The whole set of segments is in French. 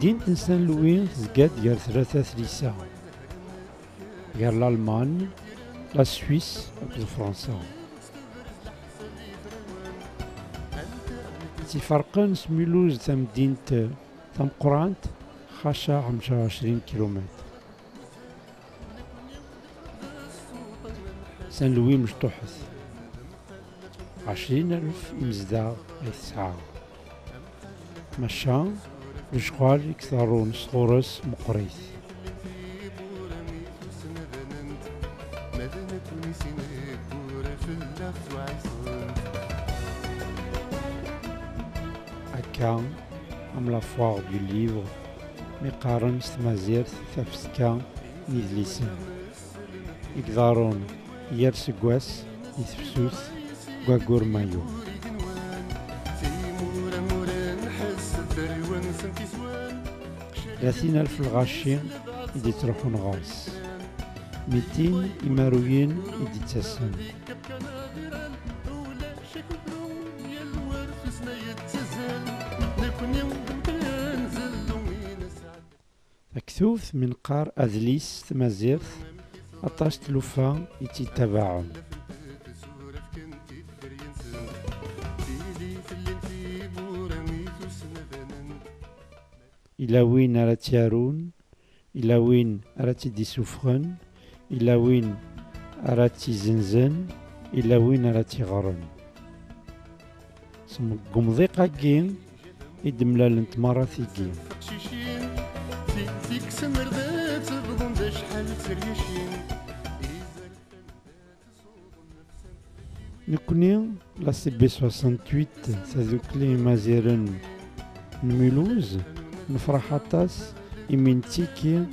مدينة سان لوي تزقاد ديال 3 تليسا ديال الألمان لا سويس و فرنسا. تيفرقن سميلوز تا مدينة تمقرانت خاشا 25 كيلومتر. سان لوي مشطوحت 20,000 إمزداغ يتسعى مشا لشغال يكثرون صغورس مقريث. هكا ام لا فوار دو ليفر مقارن ستمازيرت تفسكا نيدليسن يقدرون يرسقواس يتفسوس كواكور مايو. 30,000 الغاشي يدي تروحون غاس 200 إمارويين يدي تساسن. مكتوف من قار أذليس تمازيرت أطاش تلوفا يتتبعون. إلى وين راه تيارون، إلى وين راه تيدي سوفرن، إلى وين راه تيزنزن، إلى وين راه تيغرن. سمو قمضيقا كين يدملال نتمارا ثيكين. نكوني لا سي بي 68 تذوكلي مازيرن نميلوز نفرح عطاس إمين تيكي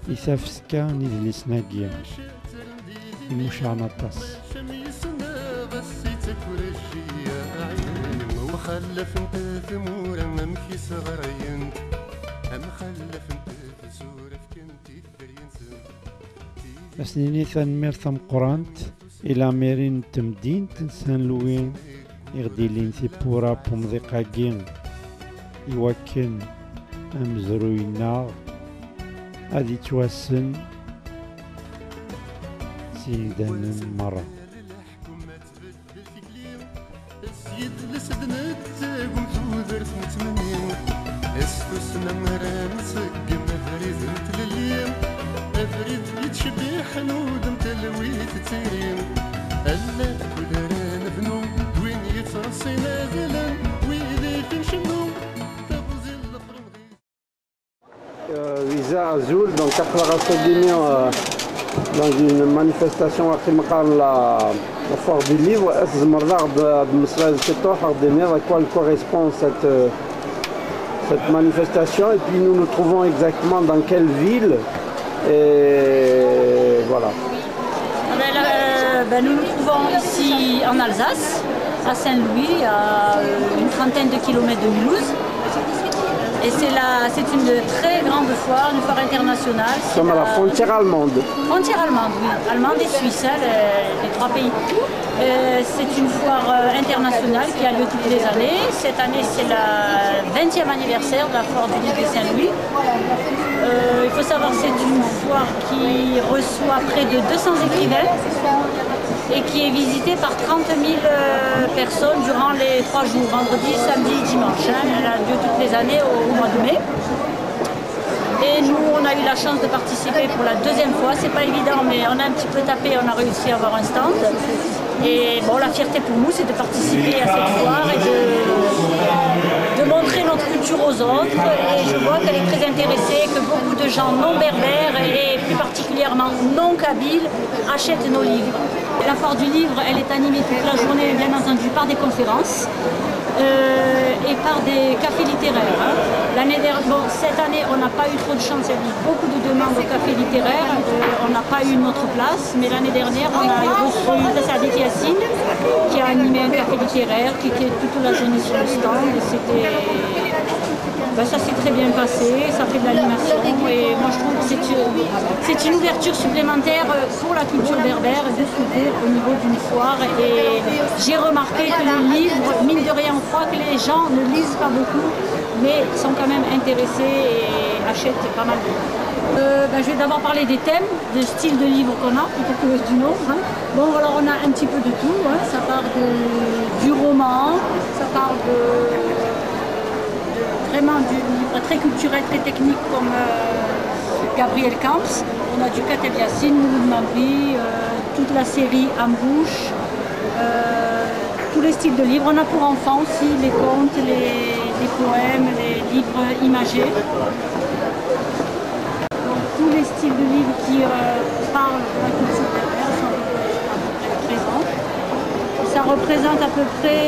يثافسكا نيدلي سناقيا يموشعنا عطاس. أسنيني ثانمير ثم قرانت إلى ميرين تمدين سان لوين يغديلين ثي بورا بومضيقاكين يوكن أمزروينا هادي تواسن سيدان مرة. Visa Azul, donc dans une manifestation à la foire du livre. À quoi correspond cette manifestation, et puis nous nous trouvons exactement dans quelle ville, et voilà. Nous nous trouvons ici en Alsace, à Saint-Louis, à une trentaine de kilomètres de Mulhouse. Et c'est une très grande foire, une foire internationale. Nous sommes à la frontière allemande. Frontière allemande, oui. Allemande et suisse, les 3 pays. C'est une foire internationale qui a lieu toutes les années. Cette année, c'est le 20e anniversaire de la foire du livre de Saint-Louis. Il faut savoir que c'est une foire qui reçoit près de 200 écrivains et qui est visitée par 30 000 personnes durant les 3 jours, vendredi, samedi, dimanche. Elle a lieu toutes les années au mois de mai. Et nous, on a eu la chance de participer pour la 2e fois. C'est pas évident, mais on a un petit peu tapé, on a réussi à avoir un stand. Et bon, la fierté pour nous, c'est de participer à cette foire et de montrer notre culture aux autres. Et je vois qu'elle est très intéressée, que beaucoup de gens non berbères et plus particulièrement non kabyles achètent nos livres. La foire du livre, elle est animée toute la journée, bien entendu, par des conférences. et par des cafés littéraires. Hein. Cette année, on n'a pas eu trop de chance, il y a eu beaucoup de demandes au café littéraire, on n'a pas eu notre place, mais l'année dernière, on a reçu Sadik Yassine qui a animé un café littéraire, qui était toute la journée sur le stand, et c'était... ça s'est très bien passé, ça fait de l'animation et moi je trouve que c'est une ouverture supplémentaire pour la culture berbère de s'ouvrir au niveau d'une foire. Et j'ai remarqué que les livres, mine de rien, on croit que les gens ne lisent pas beaucoup, mais sont quand même intéressés et achètent pas mal de livres. Je vais d'abord parler des thèmes, des styles de livres qu'on a, plutôt que du nombre. Hein. Bon, alors on a un petit peu de tout, hein. Ça part du roman, ça part vraiment du livre très culturel, très technique comme Gabriel Camps. On a du Kateb Yassine, Mouloud Mamri, toute la série Ambouche, tous les styles de livres. On a pour enfants aussi les contes, les poèmes, les livres imagés. Donc, tous les styles de livres qui parlent de la culture berbère sont à peu près présents. Ça représente à peu près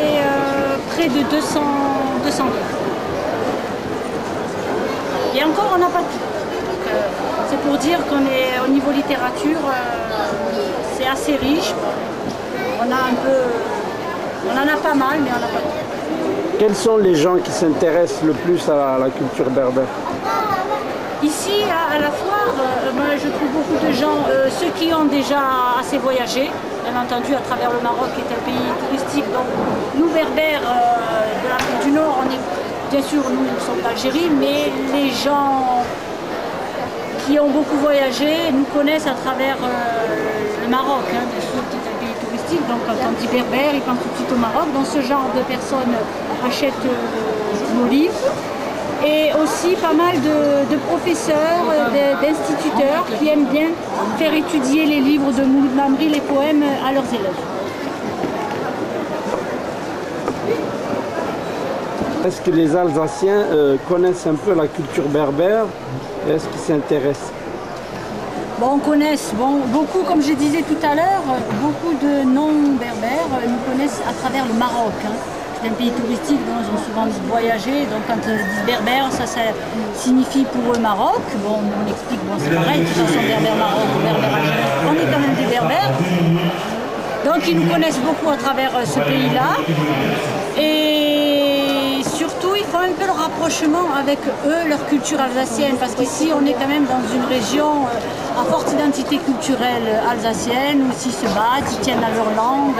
près de 200 livres. Et encore, on n'a pas tout. C'est pour dire qu'on est au niveau littérature, c'est assez riche. On en a pas mal, mais on n'a pas tout. Quels sont les gens qui s'intéressent le plus à la culture berbère? Ici, à la foire, moi, je trouve beaucoup de gens, ceux qui ont déjà assez voyagé, bien entendu à travers le Maroc qui est un pays touristique. Donc nous, berbères de l'Afrique du Nord, on est... Bien sûr, nous sommes d'Algérie, mais les gens qui ont beaucoup voyagé nous connaissent à travers le Maroc, hein, bien sûr, qui est un pays touristique. Donc quand on dit berbère, ils pensent tout de suite au Maroc. Donc ce genre de personnes achètent nos livres. Et aussi pas mal de professeurs, d'instituteurs qui aiment bien faire étudier les livres de Mouloud Mamri, les poèmes, à leurs élèves. Est-ce que les Alsaciens connaissent un peu la culture berbère et est-ce qu'ils s'intéressent? Bon, on connaît, beaucoup, comme je disais tout à l'heure, beaucoup de non-berbères nous connaissent à travers le Maroc. Hein. C'est un pays touristique dont ils ont souvent voyagé, donc quand ils disent berbère, ça signifie pour eux Maroc. Bon, on explique, bon, c'est pareil, de toute façon, berbère Maroc, berbère Algérie, on est quand même des berbères. Donc ils nous connaissent beaucoup à travers ce pays-là. Et surtout, il faut un peu le rapprochement avec eux, leur culture alsacienne, parce qu'ici, on est quand même dans une région à forte identité culturelle alsacienne, où ils se battent, ils tiennent à leur langue,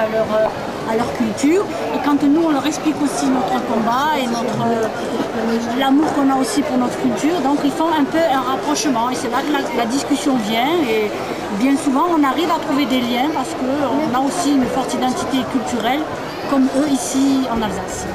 à leur culture. Et quand nous, on leur explique aussi notre combat et l'amour qu'on a aussi pour notre culture, donc ils font un peu un rapprochement. Et c'est là que la discussion vient. Et bien souvent, on arrive à trouver des liens, parce qu'on a aussi une forte identité culturelle, comme eux ici en Alsace.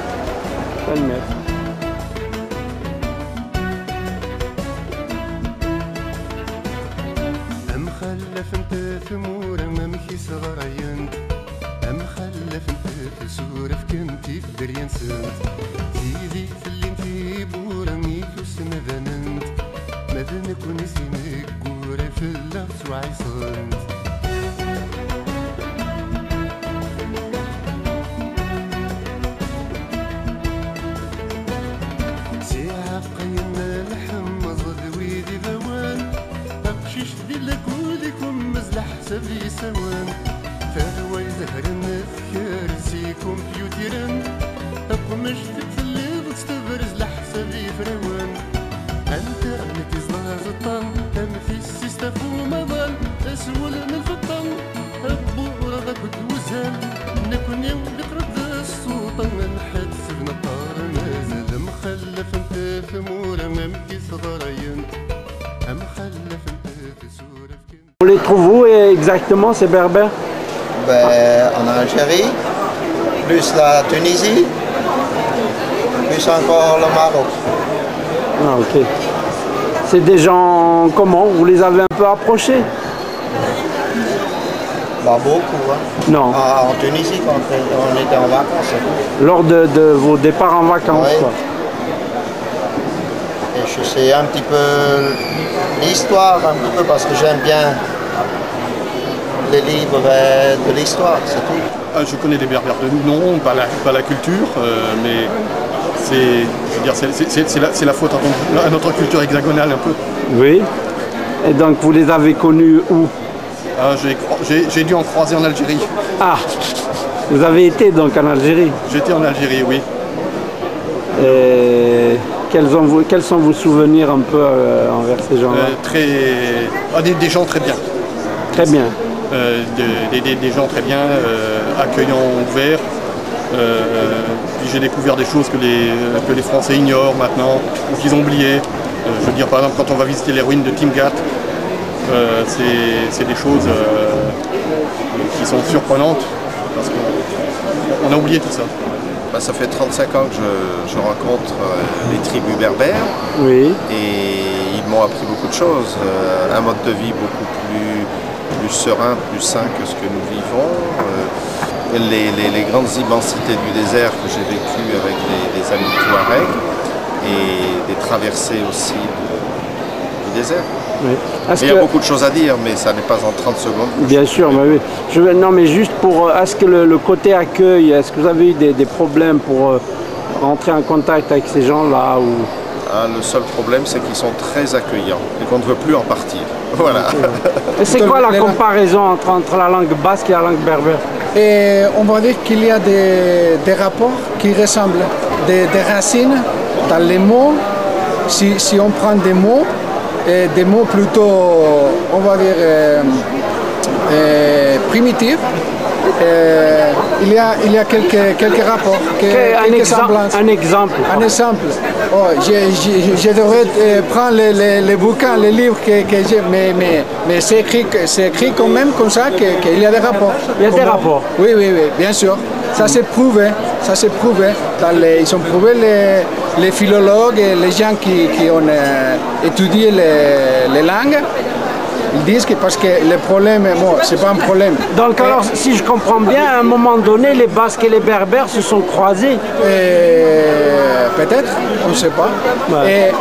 On les trouve où exactement, ces berbères? En Algérie, plus la Tunisie, plus encore le Maroc. Ah, ok. C'est des gens comment? Vous les avez un peu approchés? Beaucoup. Hein. Non. En Tunisie, quand on était en vacances. Lors de vos départs en vacances, oui. Quoi. Et je sais un petit peu l'histoire, parce que j'aime bien les livres de l'histoire, c'est tout. Je connais les Berbères de nom, pas la culture, mais c'est la faute à notre culture hexagonale un peu. Oui. Et donc vous les avez connus où? J'ai dû en croiser en Algérie. Ah, vous avez été donc en Algérie? J'étais en Algérie, oui. Et quels sont vos souvenirs un peu envers ces gens-là? Des gens très bien. Très bien. Des gens très bien, accueillants, ouverts. Puis j'ai découvert des choses que les Français ignorent maintenant, ou qu'ils ont oubliées. Je veux dire, par exemple, quand on va visiter les ruines de Timgat, c'est des choses qui sont surprenantes, parce qu'on a oublié tout ça. Ça fait 35 ans que je rencontre les tribus berbères. Oui. Et ils m'ont appris beaucoup de choses. Un mode de vie beaucoup plus serein, plus sain que ce que nous vivons. Les grandes immensités du désert que j'ai vécues avec les amis Touareg et des traversées aussi du désert. Oui. Il y a beaucoup de choses à dire, mais ça n'est pas en 30 secondes. Bien sûr, mais oui. Non, mais juste pour, est-ce que le côté accueil, est-ce que vous avez eu des problèmes pour rentrer en contact avec ces gens-là ou... Le seul problème, c'est qu'ils sont très accueillants et qu'on ne veut plus en partir. Voilà. Et c'est quoi la comparaison entre la langue basque et la langue berbère? Et on va dire qu'il y a des rapports qui ressemblent, des racines dans les mots. Si on prend des mots plutôt, on va dire, primitifs, il y a quelques rapports, quelques semblances. Un exemple. Un exemple. Oh, je devrais prendre les bouquins, les livres que j'ai, mais c'est écrit quand même comme ça qu'il y a des rapports. Il y a des rapports. Oui, bien sûr. Ça s'est prouvé. Ils ont prouvé les philologues et les gens qui ont étudié les langues. Ils disent que parce que le problème, c'est pas un problème. Donc alors, si je comprends bien, à un moment donné, les Basques et les Berbères se sont croisés. Peut-être, on ne sait pas. Ouais. Et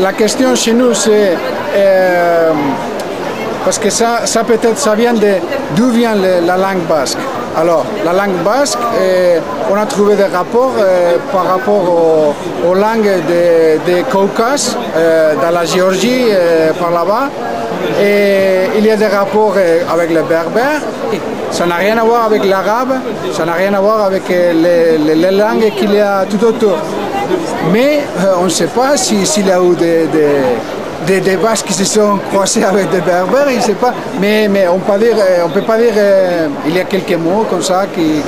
la question chez nous, c'est parce que ça peut-être, ça vient d'où vient la langue basque. Alors, la langue basque, on a trouvé des rapports par rapport aux langues des Caucase, dans la Géorgie, par là-bas. Et il y a des rapports avec les berbères. Ça n'a rien à voir avec l'arabe, ça n'a rien à voir avec les langues qu'il y a tout autour. Mais on ne sait pas s'il y a eu des Basques qui se sont croisés avec des berbères, je ne sais pas. Mais on ne peut pas dire, il y a quelques mots comme ça qui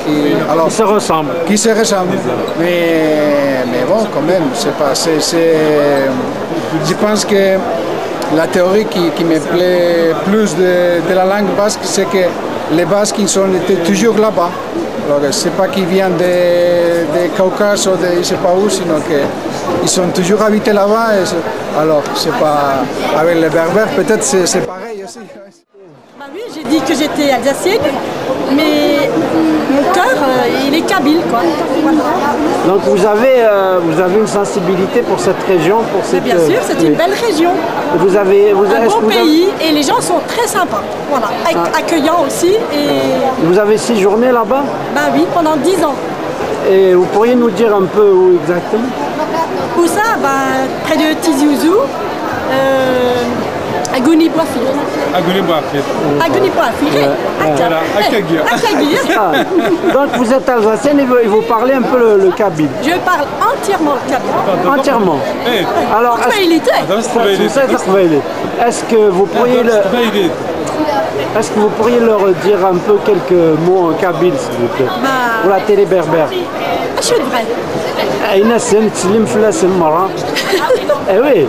se ressemblent. Qui se ressemblent. Mais bon, quand même, je pense que la théorie qui me plaît plus de la langue basque, c'est que les Basques ils étaient toujours là-bas. Alors, ce n'est pas qu'ils viennent des Caucase ou de je ne sais pas où, sinon qu'ils sont toujours habités là-bas. Alors, c'est pas avec les Berbères, peut-être c'est pareil aussi. Bah oui, j'ai dit que j'étais alsacienne, mais mon cœur, il est kabyle, quoi. Voilà. Donc vous avez une sensibilité pour cette région, pour cette... Bien sûr, c'est une belle région. Vous avez un beau pays et les gens sont très sympas. Voilà, accueillants aussi. Et... Vous avez séjourné là-bas? Bah oui, pendant 10 ans. Et vous pourriez nous dire un peu où exactement? Où ça? Près de Tizi Ouzou. Agoni Boafir. Agoni Boafir. Agoni Boafir. Voilà, Akagir. Donc vous êtes alsacienne et vous parlez un peu le kabyle. Je parle entièrement le kabyle. Entièrement. Alors, est-ce que vous pourriez leur dire un peu quelques mots en kabyle, s'il vous plaît, pour la télé berbère? Je suis vrai. Inasen, Tlim Flasen Mara. Eh oui.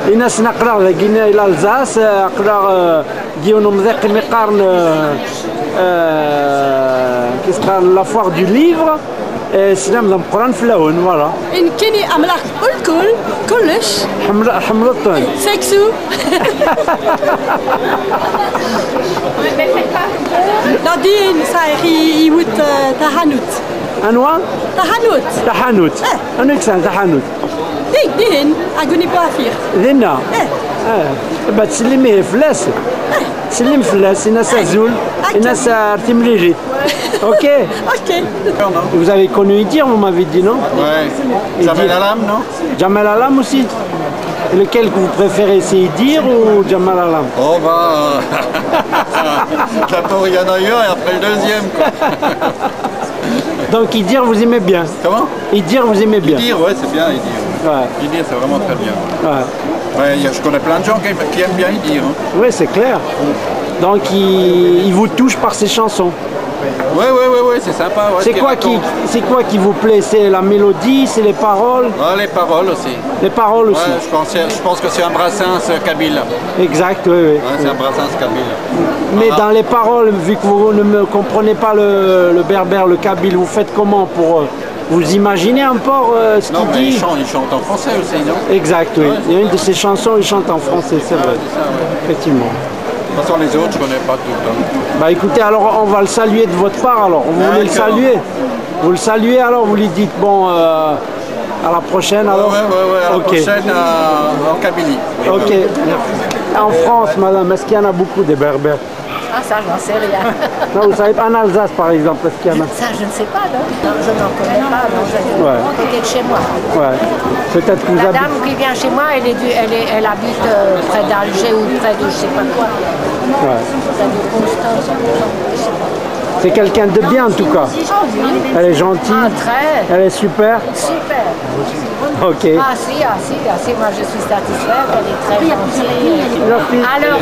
الناس نقرا لقينا الى الزاس نقرا ديالهم ذاك مقارن كيسقال لا فوار دو ليفر سلام القران في اللون فوالا ان كايني املاح الكل كلش حمل الطن سكسو نادين صايري يموت تهانوت انواع تهانوت انا كسان تهانوت دين أغني بوافير. ذنا. تسلميه فلاس سلم فلاس الناس عزول الناس عرفتي مليجي ok. Vous avez connu Idir, vous m'avez dit, non? Ouais. Jamel Alam, non? Jamel Alam aussi. Et lequel que vous préférez, c'est Idir ou Jamel Alam? Oh bah... D'abord il y en a eu un et après le deuxième. Donc Idir, vous aimez bien? Comment? Idir, vous aimez bien? Idir, ouais, c'est bien Idir. Ouais. Idir, c'est vraiment très bien. Ouais. Ouais, je connais plein de gens qui aiment bien Idir. Hein. Oui, c'est clair. Donc il vous touche par ses chansons. Ouais, c'est sympa. Ouais, c'est quoi qui vous plaît? C'est la mélodie, c'est les paroles? Ouais, les paroles aussi. Les paroles aussi. Ouais, je pense que c'est un Brassens kabyle. Exact, oui. Ouais, c'est un Brassens kabyle. Mais dans les paroles, vu que vous ne me comprenez pas le berbère, le kabyle, vous faites comment pour vous imaginer un peu ce qu'il dit? Non, mais il chante en français aussi, non? Exact, oui. Ouais. Il y a une de ses chansons, il chante en français, c'est vrai. C'est ça, ouais. Effectivement. De toute façon, les autres, je connais pas tout. Hein. Bah écoutez, alors on va le saluer de votre part, alors. Vous voulez le saluer? Vous le saluez, alors vous lui dites, bon, à la prochaine, alors? Ouais, à la prochaine en Kabylie. Ok. En France, madame, est-ce qu'il y en a beaucoup des berbères? Ah, ça, j'en sais rien. Non, vous savez pas, en Alsace, par exemple, est-ce qu'il y en a? Ça, je ne sais pas, non. Je n'en connais pas, non. Je côté de chez moi. Ouais. Peut-être que vous La dame qui vient chez moi, elle habite près d'Alger ou près de je sais pas quoi. Ouais. Près de Constance, je sais pas. C'est quelqu'un de bien, en tout cas. Elle est gentille. Ah, très. Elle est super. Super. Ok. Ah si, moi je suis satisfaite, elle est très gentille. Alors,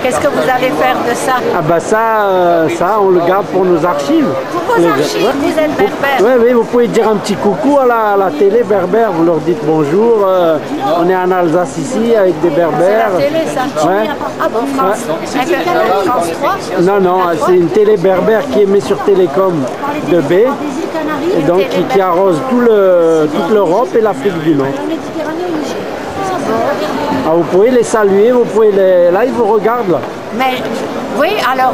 qu'est-ce que vous allez faire de ça? Ah bah ça, on le garde pour nos archives. Pour vos archives, vous êtes berbère? Oui, vous pouvez dire un petit coucou à la télé berbère, vous leur dites bonjour, on est en Alsace ici avec des berbères. C'est la télé ça? Ouais. Ah bon, France, France 3? Non, c'est une télé berbère qui émet sur Télécom de B. Et donc qui arrose toute l'Europe et l'Afrique du Nord. Ah, vous pouvez les saluer, vous pouvez les... Là, ils vous regardent, là. Mais, oui, alors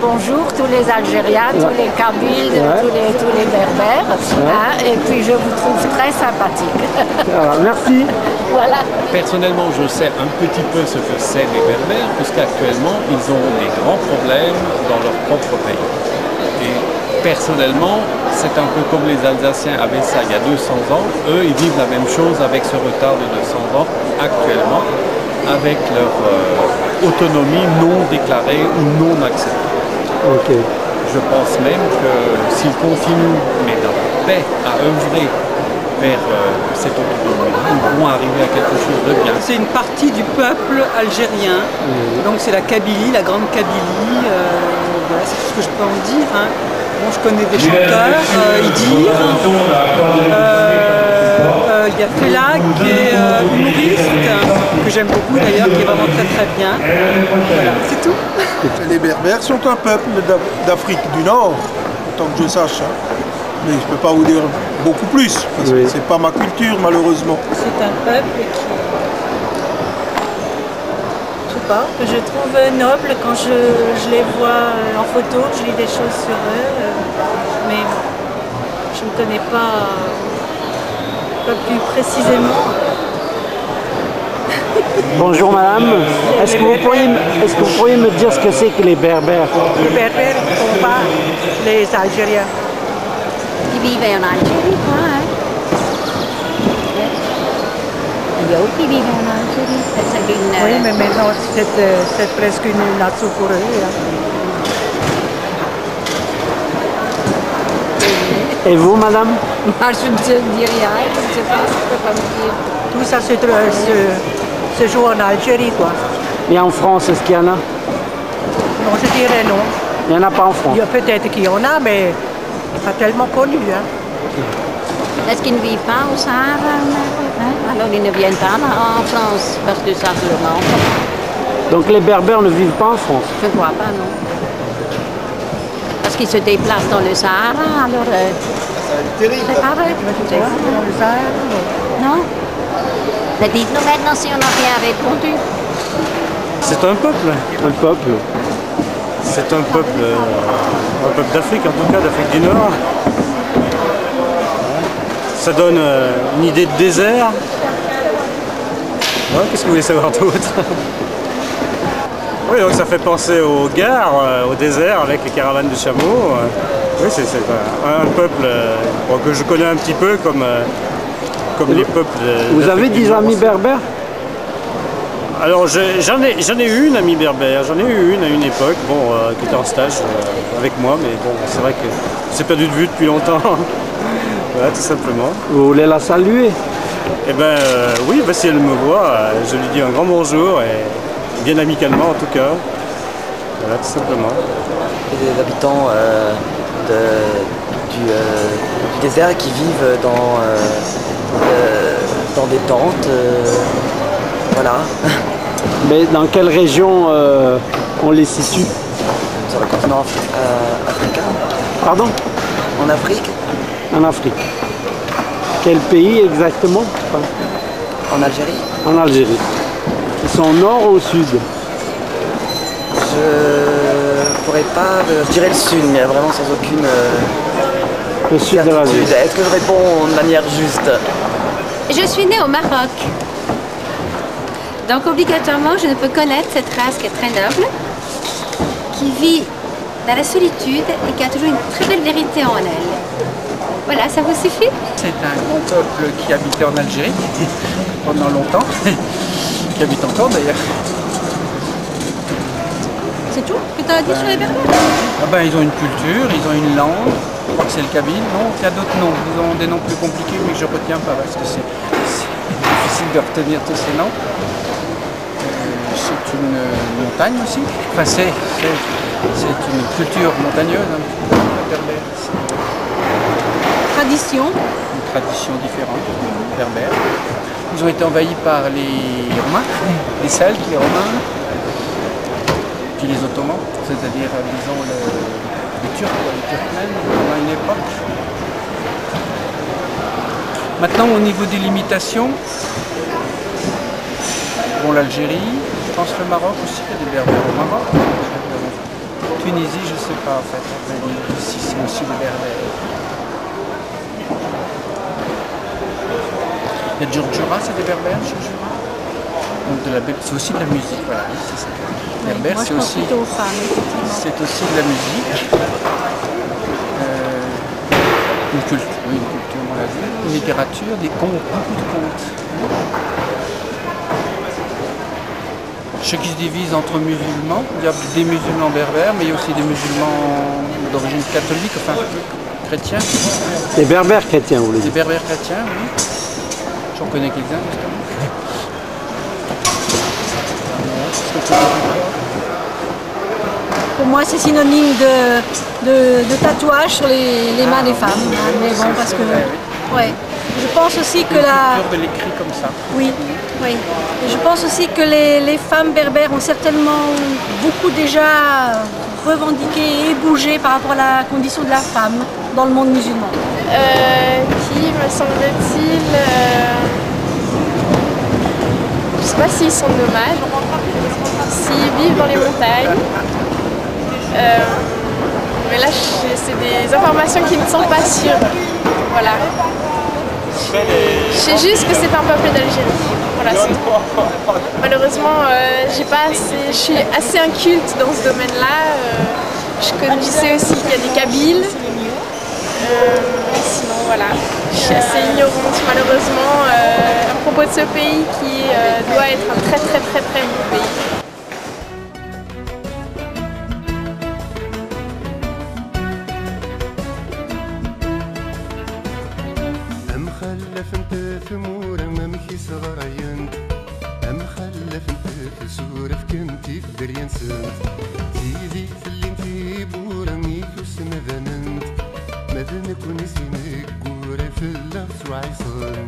bonjour tous les Algériens, tous les Kabyles, tous les Berbères. Hein, et puis je vous trouve très sympathique. Voilà, merci. Voilà. Personnellement, je sais un petit peu ce que c'est les Berbères, puisqu'actuellement, ils ont des grands problèmes dans leur propre pays. Et personnellement, c'est un peu comme les Alsaciens avaient ça il y a 200 ans. Eux, ils vivent la même chose avec ce retard de 200 ans actuellement, avec leur autonomie non déclarée ou non acceptée. Ok. Je pense même que s'ils continuent, mais dans la paix, à œuvrer vers cette autonomie, ils pourront arriver à quelque chose de bien. C'est une partie du peuple algérien, donc c'est la Kabylie, la grande Kabylie. Voilà, c'est tout ce que je peux en dire. Hein. Bon, je connais des chanteurs, Idir, il y a Fela qui est humoriste, que j'aime beaucoup d'ailleurs, qui est vraiment très très bien. Voilà, c'est tout. Les Berbères sont un peuple d'Afrique du Nord, autant que je sache. Hein. Mais je ne peux pas vous dire beaucoup plus, parce que c'est pas ma culture malheureusement. C'est un peuple qui... que je trouve noble quand je les vois en photo, je lis des choses sur eux, mais je ne connais pas plus précisément. Bonjour madame, est-ce que vous pourriez me dire ce que c'est que les Berbères? Les Berbères ne sont pas les Algériens. Qui vivent en Algérie, quoi, hein? Il y a qui vivent en Algérie. Oui, mais maintenant c'est presque une nation pour eux. Hein. Et vous, madame? Moi, je ne te dis rien, je ne sais pas, je ne peux pas me dire. Tout ça se joue en Algérie, quoi. Et en France, est-ce qu'il y en a? Non, je dirais non. Il n'y en a pas en France? Il y a peut-être qu'il y en a, mais pas tellement connu. Hein. Est-ce qu'ils ne vivent pas au Sahara? Alors ils ne viennent pas en France, parce que ça se leur manque. Donc les Berbères ne vivent pas en France? Je ne crois pas, non. Parce qu'ils se déplacent dans le Sahara, alors... c'est terrible. C'est pareil. Dans le Sahara, non? Mais dites-nous maintenant si on a bien répondu. C'est un peuple. Un peuple. C'est un peuple d'Afrique, en tout cas d'Afrique du Nord. Ça donne une idée de désert. Ouais, qu'est-ce que vous voulez savoir d'autre? Oui, donc ça fait penser aux gares, au désert avec les caravanes de chameaux. Oui, c'est un peuple que je connais un petit peu comme les peuples. Vous avez des amis berbères? Alors j'en ai eu une amie berbère, j'en ai eu une à une époque, bon, qui était en stage avec moi, mais bon, c'est vrai que je s'est perdu de vue depuis longtemps. Voilà, tout simplement. Vous voulez la saluer? Eh ben oui, bah, si elle me voit, je lui dis un grand bonjour, et bien amicalement en tout cas. Voilà, tout simplement. Des habitants du désert qui vivent dans des tentes. Voilà. Mais dans quelle région on les situe? Sur le continent africain. Pardon? En Afrique. En Afrique. Quel pays exactement? En Algérie. En Algérie. Ils sont au nord ou au sud? Je pourrais pas, je dirais le sud, mais vraiment sans aucune le sud de l'Algérie. Est-ce que je réponds de manière juste? Je suis née au Maroc. Donc obligatoirement, je ne peux connaître cette race qui est très noble, qui vit dans la solitude et qui a toujours une très belle vérité en elle. Voilà, ça vous suffit? C'est un grand peuple qui habitait en Algérie pendant longtemps, qui habite encore d'ailleurs. C'est tout que tu as dit sur les Berbères? Ah ben, ils ont une culture, ils ont une langue, je crois que c'est le kabyle. Non, il y a d'autres noms, ils ont des noms plus compliqués mais que je ne retiens pas parce que c'est difficile de retenir tous ces noms. C'est une montagne aussi, enfin c'est une culture montagneuse, hein, berbère. Tradition? Une tradition différente, berbère. Ils ont été envahis par les Romains, les Celtes, les Romains, puis les Ottomans, c'est-à-dire, disons, les Turcs, les Turkmènes, à une époque. Maintenant, au niveau des limitations, bon, l'Algérie, je pense le Maroc aussi, il y a des berbères au Maroc. Tunisie, je ne sais pas en fait, mais ici c'est aussi des berbères. Il y a Djurdjura, c'est des berbères, Djurdjura. C'est aussi de la musique, voilà, c'est ça. Berbère, c'est aussi de la musique. Une culture, oui, une culture, on l'a vu. Une littérature, des contes, beaucoup de contes. Ceux qui se divisent entre musulmans, il y a des musulmans berbères, mais il y a aussi des musulmans d'origine catholique, enfin chrétiens. Des berbères chrétiens, vous voulez dire? Des berbères chrétiens, oui. J'en connais quelques-uns, justement. Pour moi, c'est synonyme de tatouage sur les mains des femmes. Mais bon, parce que... Ouais. Je pense aussi que la... culture de l'écrit comme ça. Oui, oui. Et je pense aussi que les femmes berbères ont certainement beaucoup déjà revendiqué et bougé par rapport à la condition de la femme dans le monde musulman. Qui, me semble-t-il, je ne sais pas s'ils sont nomades, s'ils vivent dans les montagnes. Mais là, c'est des informations qui ne sont pas sûres. Voilà. Je sais juste que c'est un peuple d'Algérie. Voilà, c'est tout. Malheureusement, je suis assez inculte dans ce domaine-là. Je sais aussi qu'il y a des Kabyles. Sinon, voilà, je suis assez ignorante malheureusement à propos de ce pays qui doit être un très très très très beau pays. ماذا نكون سينك قوري في اللغة وعيصن